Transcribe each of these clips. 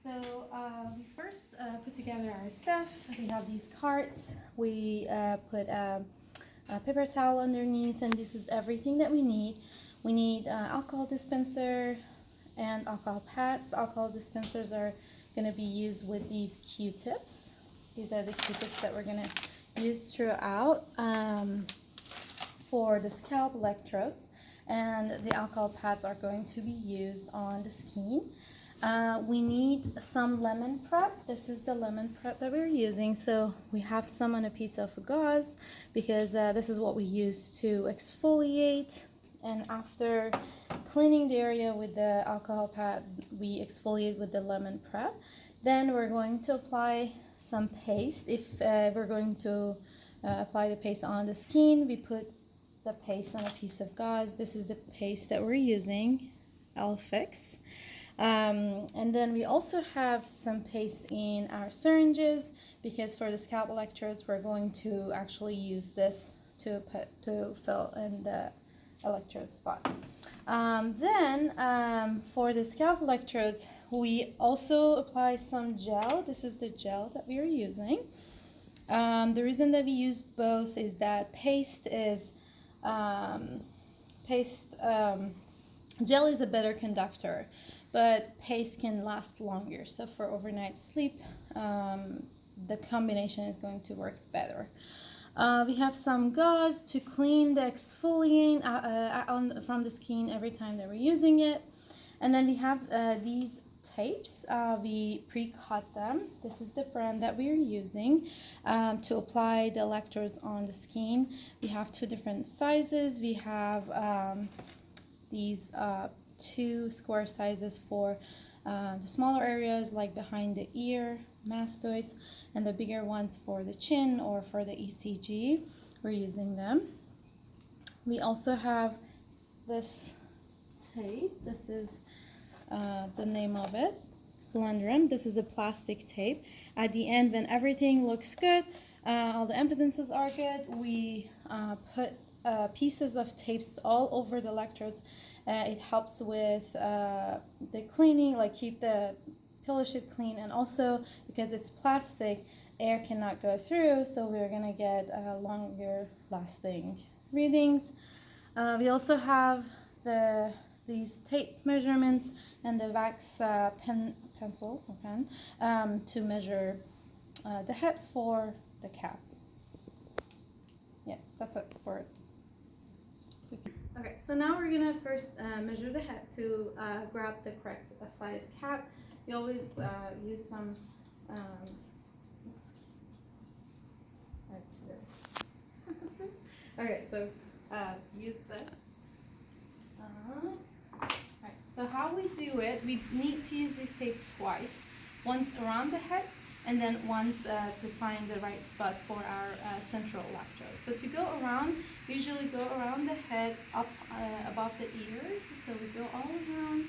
So we first put together our stuff. We have these carts. We put a paper towel underneath, and this is everything that we need. We need alcohol dispenser and alcohol pads. Alcohol dispensers are going to be used with these Q-tips. These are the Q-tips that we're going to use throughout for the scalp electrodes, and the alcohol pads are going to be used on the skin. We need some lemon prep. This is the lemon prep that we're using. So we have some on a piece of gauze because this is what we use to exfoliate. And after cleaning the area with the alcohol pad, we exfoliate with the lemon prep. Then we're going to apply some paste. If we're going to apply the paste on the skin, we put the paste on a piece of gauze. This is the paste that we're using, L-Fix. And then we also have some paste in our syringes because for the scalp electrodes we're going to actually use this to fill in the electrode spot. Then for the scalp electrodes we also apply some gel. This is the gel that we are using. The reason that we use both is that gel is a better conductor, but paste can last longer. So for overnight sleep, the combination is going to work better. We have some gauze to clean the exfoliant from the skin every time that we're using it. And then we have these tapes. We pre-cut them. This is the brand that we are using to apply the electrodes on the skin. We have two different sizes. We have these two square sizes for the smaller areas like behind the ear, mastoids, and the bigger ones for the chin or for the ECG. We're using them. We also have this tape. This is the name of it, Flandrum. This is a plastic tape. At the end, when everything looks good, all the impedances are good, we put pieces of tapes all over the electrodes. It helps with the cleaning, like keep the pillow sheet clean, and also because it's plastic, air cannot go through, so we're gonna get longer lasting readings. We also have these tape measurements and the wax pencil or pen to measure the head for the cap. Yeah, that's it for it. Okay, so now we're gonna first measure the head to grab the correct size cap. We always use some okay, so use this. Alright, so how we do it, we need to use this tape twice. Once around the head, and then once to find the right spot for our central electrode. So to go around, we usually go around the head up above the ears. So we go all around,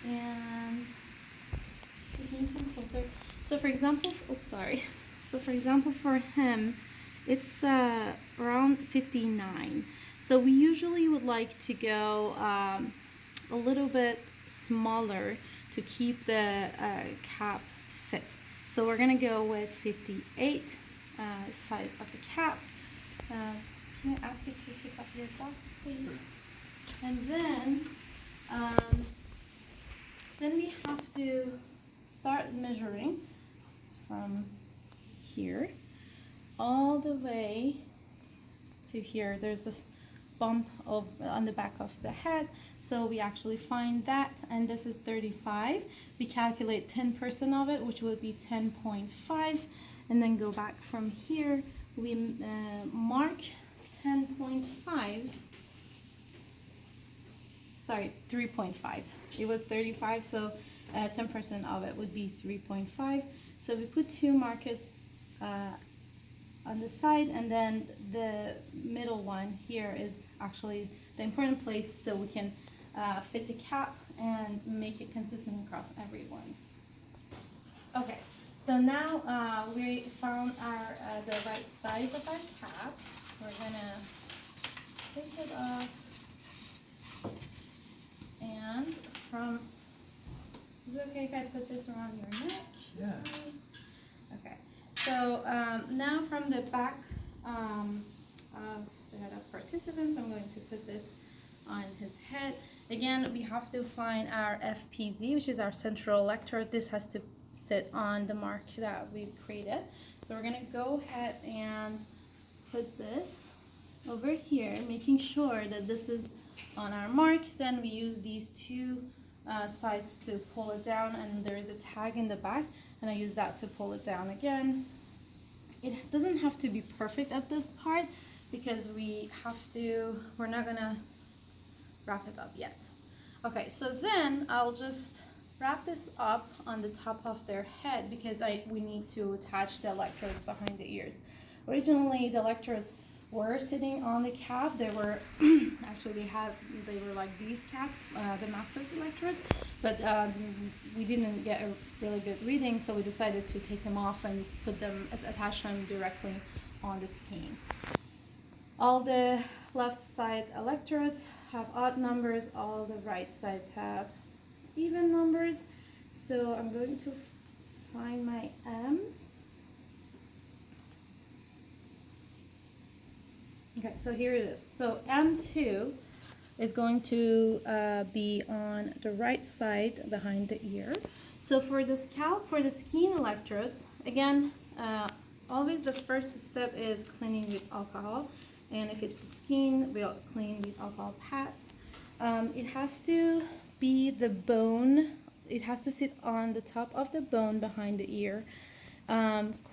and you can come closer. So for example, So for example, for him, it's around 59. So we usually would like to go a little bit smaller to keep the cap fit. So we're gonna go with 58 size of the cap. Can I ask you to take off your glasses, please? And then we have to start measuring from here all the way to here. There's this bump on the back of the head, so we actually find that, and this is 35. We calculate 10% of it, which would be 10.5, and then go back from here. We mark 10.5. Sorry, 3.5. It was 35, so 10% of it would be 3.5. So we put two markers on the side, and then the middle one here is actually the important place, so we can fit the cap and make it consistent across everyone. Okay, so now we found the right size of our cap. We're gonna take it off, and from Is it okay if I put this around your neck? Yeah. Okay. So now from the back of the head of participants, I'm going to put this on his head. Again, we have to find our FPZ, which is our central electrode. This has to sit on the mark that we've created. So we're gonna go ahead and put this over here, making sure that this is on our mark. Then we use these two sides to pull it down, and there is a tag in the back, and I use that to pull it down again. It doesn't have to be perfect at this part because we're not gonna wrap it up yet. Okay, so then I'll just wrap this up on the top of their head because we need to attach the electrodes behind the ears. Originally, the electrodes were sitting on the cap. They were actually they were like these caps, the master's electrodes, but we didn't get a really good reading, so we decided to take them off and attach them directly on the skin. All the left side electrodes have odd numbers, all the right sides have even numbers. So I'm going to find my M's. Okay, so here it is. So M2 is going to be on the right side behind the ear. So for the scalp, for the skin electrodes, again, always the first step is cleaning with alcohol. And if it's the skin, we'll clean with alcohol pads. It has to be the bone. It has to sit on the top of the bone behind the ear.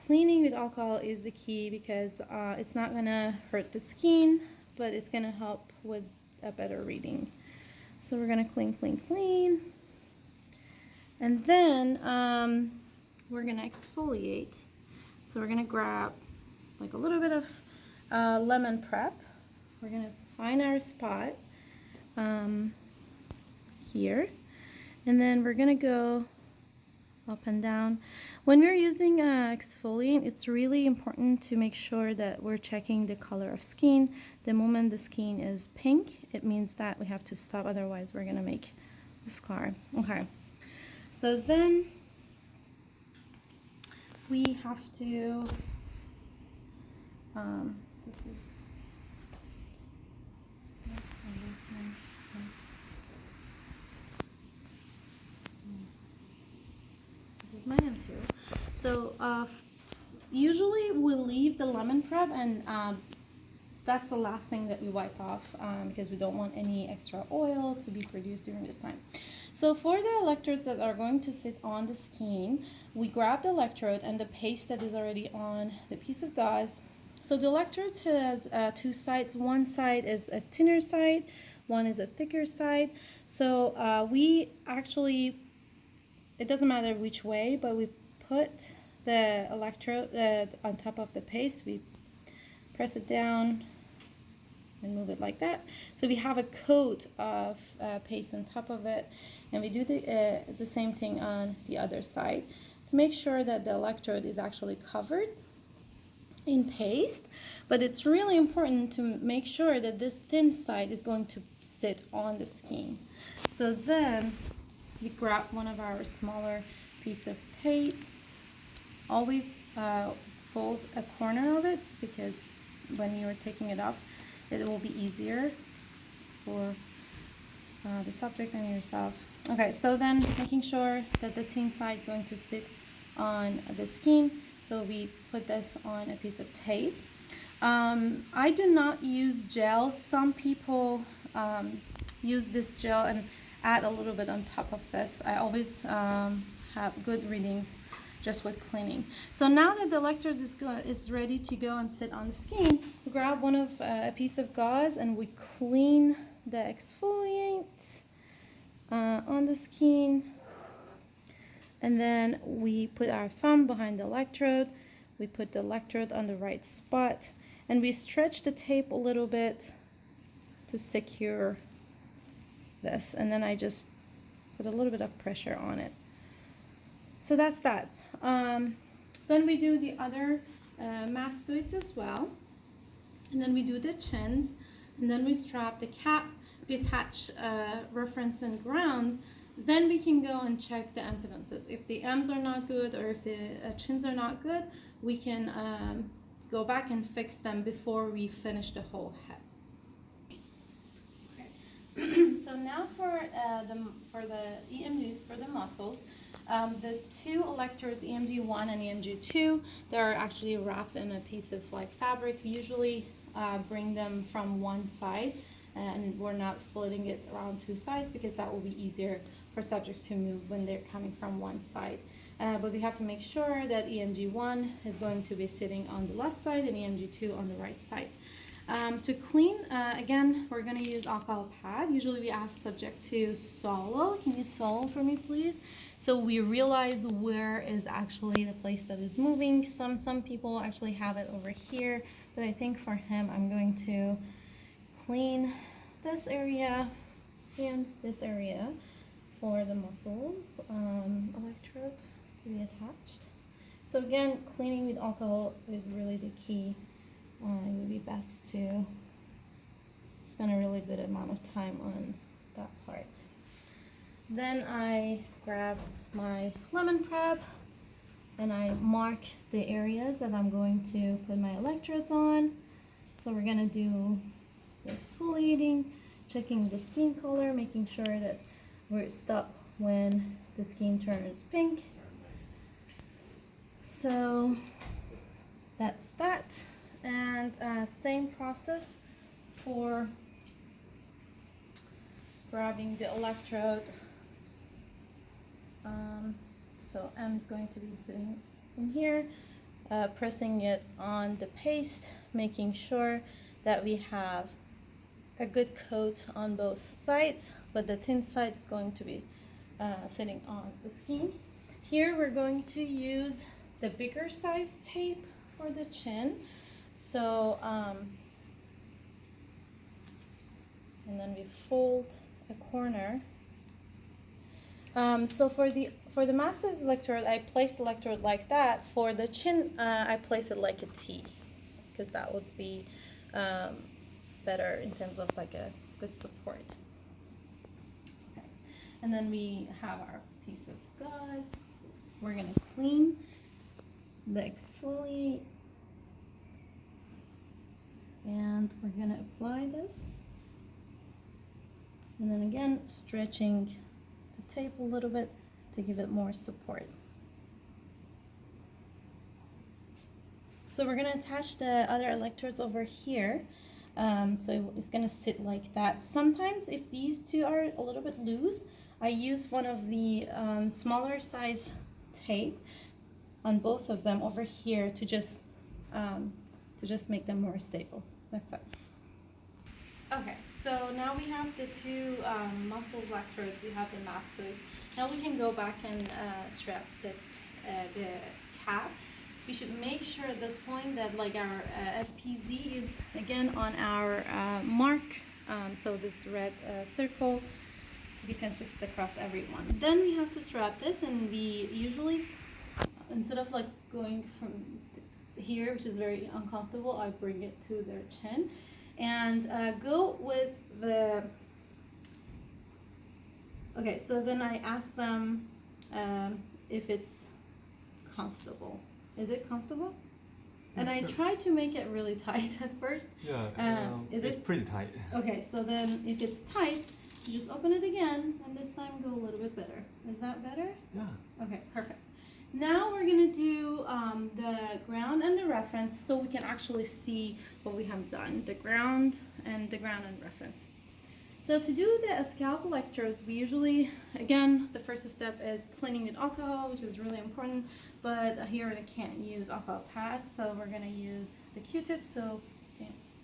Cleaning with alcohol is the key because it's not gonna hurt the skin, but it's gonna help with a better reading. So we're gonna clean. And then we're gonna exfoliate. So we're gonna grab like a little bit of lemon prep. We're gonna find our spot here, and then we're gonna go up and down. When we're using exfoliant, it's really important to make sure that we're checking the color of skin. The moment the skin is pink, it means that we have to stop, otherwise we're gonna make a scar. Okay, so then we have to this is this is my M2. So usually we'll leave the lemon prep, and that's the last thing that we wipe off because we don't want any extra oil to be produced during this time. So for the electrodes that are going to sit on the skin, we grab the electrode and the paste that is already on the piece of gauze. So the electrodes has two sides. One side is a thinner side, one is a thicker side. So we actually, it doesn't matter which way, but we put the electrode on top of the paste. We press it down and move it like that. So we have a coat of paste on top of it, and we do the same thing on the other side to make sure that the electrode is actually covered in paste. But it's really important to make sure that this thin side is going to sit on the skin. So then we grab one of our smaller piece of tape. Always fold a corner of it, because when you're taking it off, it will be easier for the subject and yourself. Okay, so then making sure that the thin side is going to sit on the skin. So we put this on a piece of tape. I do not use gel. Some people use this gel and add a little bit on top of this. I always have good readings just with cleaning. So now that the electrode is ready to go and sit on the skin, we grab a piece of gauze and we clean the exfoliant on the skin. And then we put our thumb behind the electrode. We put the electrode on the right spot, and we stretch the tape a little bit to secure this. And then I just put a little bit of pressure on it. So that's that. Then we do the other mastoids as well. And then we do the chins. And then we strap the cap. We attach reference and ground Then we can go and check the impedances. If the M's are not good or if the chins are not good, we can go back and fix them before we finish the whole head. Okay. So now for the EMGs for the muscles, the two electrodes, EMG 1 and EMG 2, they're actually wrapped in a piece of like fabric. We usually bring them from one side, and we're not splitting it around two sides because that will be easier for subjects to move when they're coming from one side. But we have to make sure that EMG 1 is going to be sitting on the left side and EMG 2 on the right side. To clean, again, we're going to use alcohol pad. Usually we ask subject to swallow. Can you swallow for me, please? So we realize where is actually the place that is moving. Some people actually have it over here, but I think for him, I'm going to clean this area and this area for the muscles electrode to be attached. So again, cleaning with alcohol is really the key. It would be best to spend a really good amount of time on that part. Then I grab my lemon prep and I mark the areas that I'm going to put my electrodes on. So we're gonna do the exfoliating, checking the skin color, making sure that we're stopped when the skin turns pink. So that's that. And same process for grabbing the electrode. So M is going to be sitting in here, pressing it on the paste, making sure that we have a good coat on both sides, but the thin side is going to be sitting on the skin. Here we're going to use the bigger size tape for the chin. So, and then we fold a corner. So for the master's electrode, I place the electrode like that. For the chin, I place it like a T, because that would be better in terms of like a good support. Okay. And then we have our piece of gauze. We're gonna clean the exfoliate. And we're gonna apply this, and then again stretching the tape a little bit to give it more support. So we're gonna attach the other electrodes over here, so it's gonna sit like that. Sometimes if these two are a little bit loose, I use one of the smaller size tape on both of them over here to just make them more stable. That's it. Okay, so now we have the two muscle electrodes. We have the mastoids. Now we can go back and strap the cap. We should make sure at this point that like our FPZ is again on our mark. So this red circle to be consistent across everyone. Then we have to strap this, and we usually, instead of like going from here, which is very uncomfortable, I bring it to their chin and go with the, okay, so then I ask them if it's comfortable. Is it comfortable? And I try to make it really tight at first. Yeah, it's pretty tight. Okay, so then if it's tight, you just open it again, and this time go a little bit better. Is that better? Yeah. Okay, perfect. Now we're gonna do the ground and the reference, so we can actually see what we have done, the ground and reference. So to do the scalp electrodes, we usually, again, the first step is cleaning with alcohol, which is really important, but here I can't use alcohol pad, so we're gonna use the Q-tip. So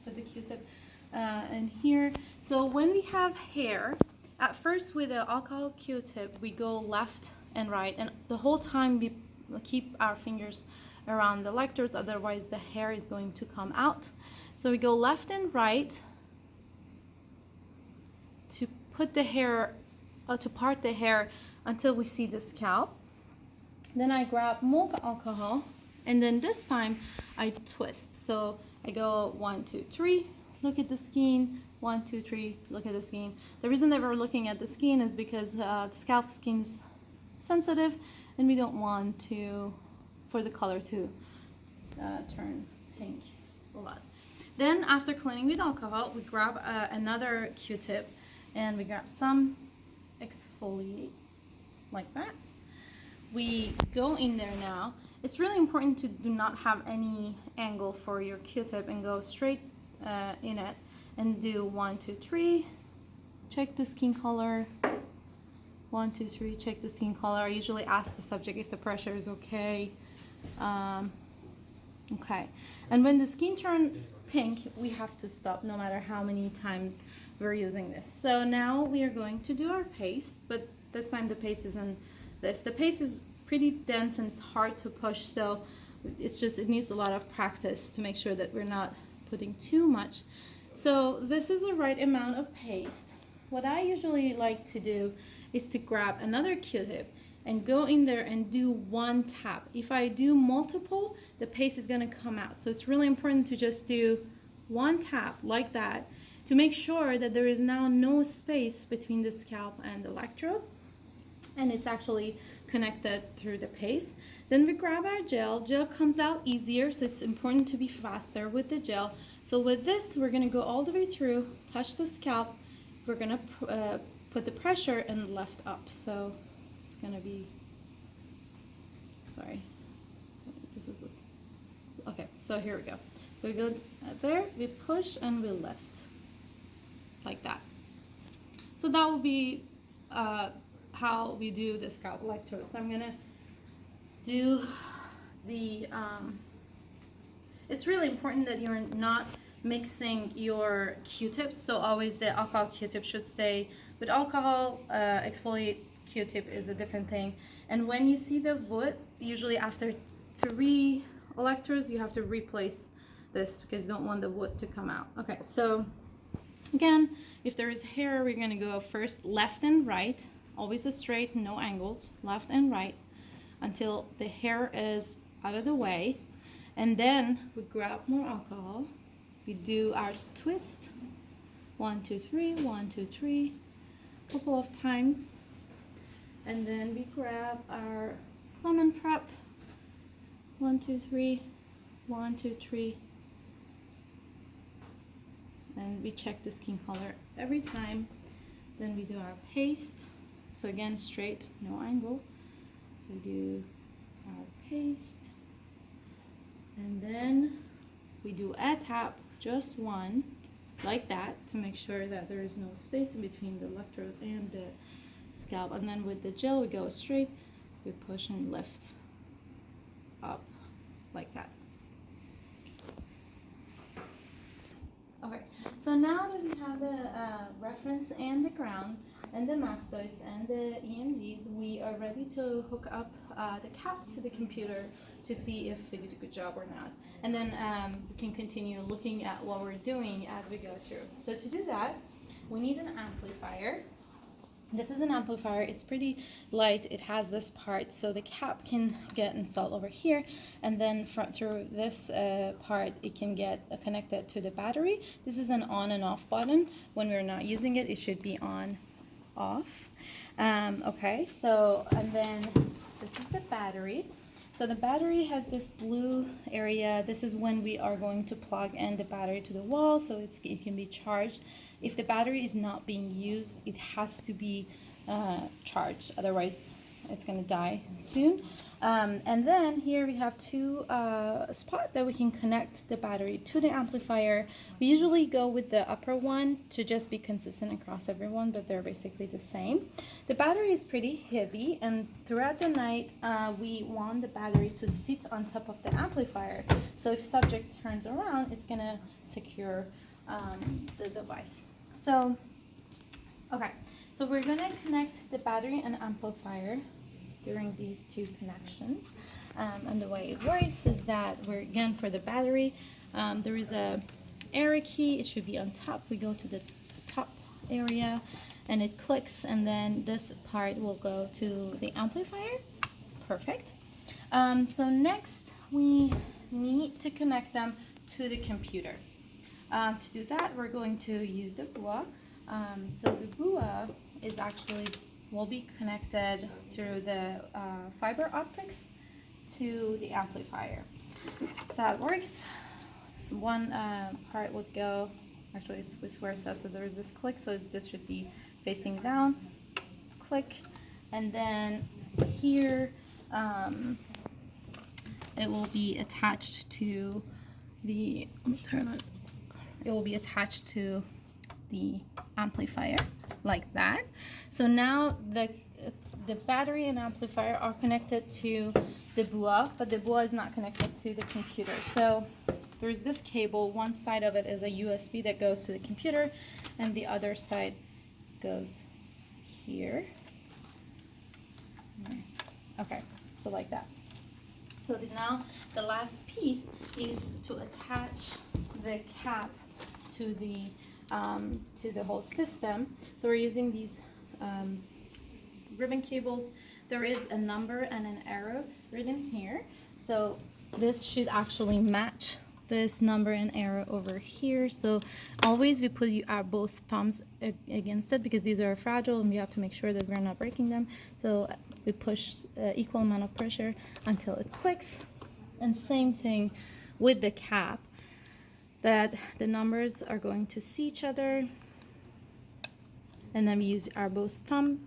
put the Q-tip in here. So when we have hair, at first with the alcohol Q-tip, we go left and right, and the whole time we keep our fingers around the electrodes, otherwise the hair is going to come out. So we go left and right to put the hair, to part the hair until we see the scalp. Then I grab more alcohol, and then this time I twist. So I go 1, 2, 3, look at the skin. 1, 2, 3, look at the skin. The reason that we're looking at the skin is because the scalp skin is sensitive, and we don't want for the color to turn pink a lot. Then after cleaning with alcohol, we grab another Q-tip and we grab some exfoliate like that. We go in there now. It's really important to do not have any angle for your Q-tip and go straight in it and do 1, 2, 3. Check the skin color. 1, 2, 3. Check the skin color. I usually ask the subject if the pressure is okay. Okay, and when the skin turns pink, we have to stop no matter how many times we're using this. So now we are going to do our paste, but this time the paste isn't this. The paste is pretty dense and it's hard to push, so it needs a lot of practice to make sure that we're not putting too much. So this is the right amount of paste. What I usually like to do is to grab another Q-tip and go in there and do 1 tap. If I do multiple, the paste is gonna come out. So it's really important to just do 1 tap like that to make sure that there is now no space between the scalp and the electrode, and it's actually connected through the paste. Then we grab our gel. Gel comes out easier, so it's important to be faster with the gel. So with this, we're gonna go all the way through, touch the scalp. We're gonna put the pressure and lift up. So it's gonna be, sorry, this is, okay, so here we go. So we go there, we push and we lift, like that. So that will be how we do the scalp electrode. So I'm gonna do the, it's really important that you're not mixing your Q-tips. So always the alcohol Q-tip should stay with alcohol, exfoliate Q-tip is a different thing. And when you see the wood, usually after 3 electrodes, you have to replace this because you don't want the wood to come out. Okay, so again, if there is hair, we're gonna go first left and right, always a straight, no angles, left and right, until the hair is out of the way. And then we grab more alcohol. We do our twist, 1, 2, 3, 1, 2, 3, a couple of times. And then we grab our lemon prep, 1, 2, 3, 1, 2, 3. And we check the skin color every time. Then we do our paste. So again, straight, no angle. So we do our paste. And then we do a tap, just 1, like that, to make sure that there is no space in between the electrode and the scalp. And then with the gel, we go straight, we push and lift up, like that. Okay, so now that we have the reference and the ground and the mastoids and the EMGs, we are ready to hook up the cap to the computer to see if we did a good job or not. And then we can continue looking at what we're doing as we go through. So to do that, we need an amplifier. This is an amplifier. It's pretty light. It has this part, so the cap can get installed over here, and then through this part, it can get connected to the battery. This is an on and off button. When we're not using it, it should be on, off. Okay, so, and then this is the battery. So the battery has this blue area. This is when we are going to plug in the battery to the wall, so it can be charged. If the battery is not being used, it has to be charged. Otherwise, it's going to die soon. And then here we have 2 spots that we can connect the battery to the amplifier. We usually go with the upper one to just be consistent across everyone, but they're basically the same. The battery is pretty heavy, and throughout the night, we want the battery to sit on top of the amplifier. So if subject turns around, it's going to secure the device. So, okay, so we're going to connect the battery and amplifier during these 2 connections. And the way it works is that we're, again, for the battery, there is a arrow key. It should be on top. We go to the top area and it clicks, and then this part will go to the amplifier. Perfect. So next we need to connect them to the computer. To do that, we're going to use the BUA. So the BUA is actually will be connected through the fiber optics to the amplifier. So how it works, so one part would go, actually it's vice versa, so there's this click, so this should be facing down, click, and then here it will be attached to the, let me turn it, it will be attached to the amplifier like that. So now the battery and amplifier are connected to the BUA, but the BUA is not connected to the computer. So there's this cable, one side of it is a USB that goes to the computer, and the other side goes here. Okay, so like that. So now the last piece is to attach the cap to the whole system. So we're using these ribbon cables. There is a number and an arrow written here. So this should actually match this number and arrow over here. So always we put our both thumbs against it because these are fragile and we have to make sure that we're not breaking them. So we push equal amount of pressure until it clicks. And same thing with the cap, that the numbers are going to see each other, and then we use our both thumb,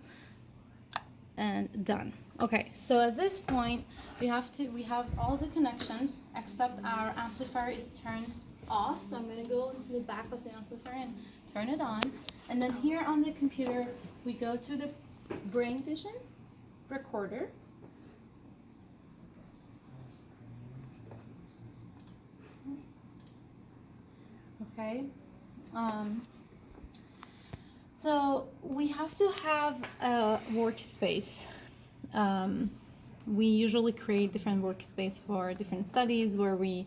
and done. Okay, so at this point we have all the connections except our amplifier is turned off. So I'm going to go into the back of the amplifier and turn it on, and then here on the computer we go to the brain vision recorder. Okay, so we have to have a workspace. We usually create different workspace for different studies where we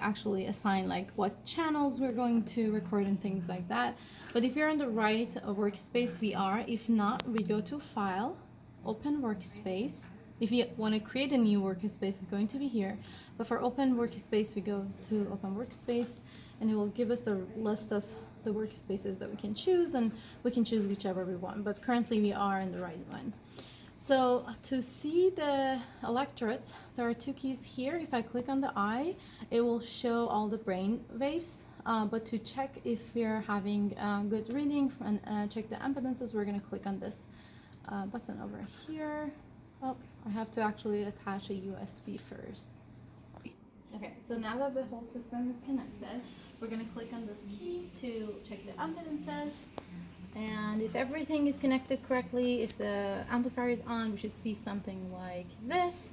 actually assign like what channels we're going to record and things like that. But if you're in the right workspace, we are. If not, we go to File, Open Workspace. If you want to create a new workspace, it's going to be here. But for open workspace, we go to open workspace, and it will give us a list of the workspaces that we can choose, and we can choose whichever we want. But currently, we are in the right one. So to see the electrodes, there are two keys here. If I click on the eye, it will show all the brain waves. But to check if we're having good reading and check the impedances, we're going to click on this button over here. Oh, I have to actually attach a USB first. Okay, so now that the whole system is connected, we're going to click on this key to check the impedances. And if everything is connected correctly, if the amplifier is on, we should see something like this,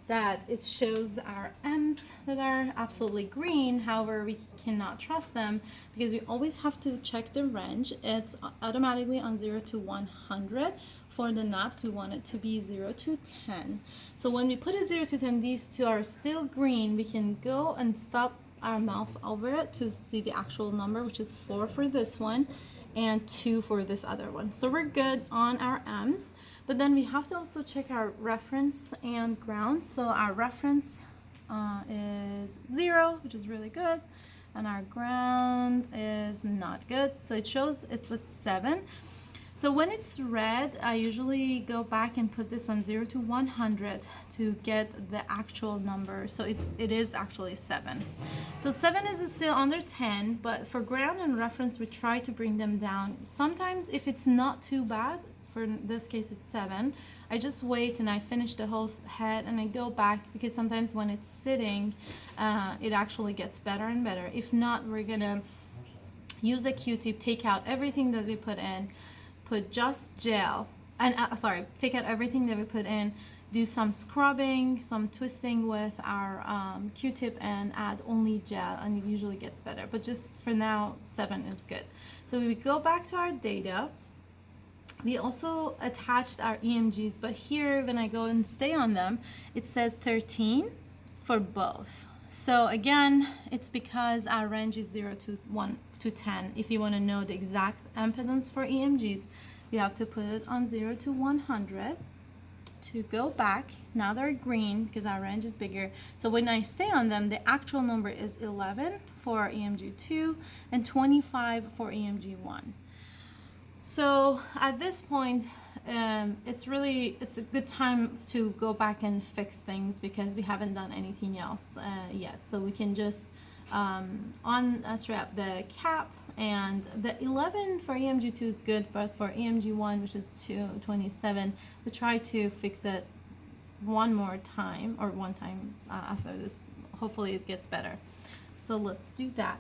that it shows our M's that are absolutely green. However, we cannot trust them because we always have to check the range. It's automatically on 0 to 100. For the knobs, we want it to be 0 to 10. So when we put a 0 to 10, these two are still green. We can go and stop our mouse over it to see the actual number, which is 4 for this one and 2 for this other one. So we're good on our M's, but then we have to also check our reference and ground. So our reference is 0, which is really good, and our ground is not good. So it shows it's at 7. So when it's red, I usually go back and put this on 0 to 100 to get the actual number. So it is actually 7. So 7 is still under 10, but for ground and reference, we try to bring them down. Sometimes if it's not too bad, for this case it's 7, I just wait and I finish the whole head and I go back, because sometimes when it's sitting, it actually gets better and better. If not, we're gonna use a Q-tip, take out everything that we put in, put just gel, and take out everything that we put in, do some scrubbing, some twisting with our Q-tip, and add only gel, and it usually gets better. But just for now, 7 is good. So we go back to our data. We also attached our EMGs, but here when I go and stay on them, it says 13 for both. So again, it's because our range is 0 to 1 to 10. If you want to know the exact impedance for EMGs, you have to put it on 0 to 100. to go back. Now they're green because our range is bigger. So when I stay on them, the actual number is 11 for EMG 2 and 25 for EMG 1. So at this point, it's a good time to go back and fix things because we haven't done anything else yet. So we can just unstrap the cap, and the 11 for EMG 2 is good, but for EMG 1, which is 227, we try to fix it one time after this. Hopefully it gets better. So let's do that.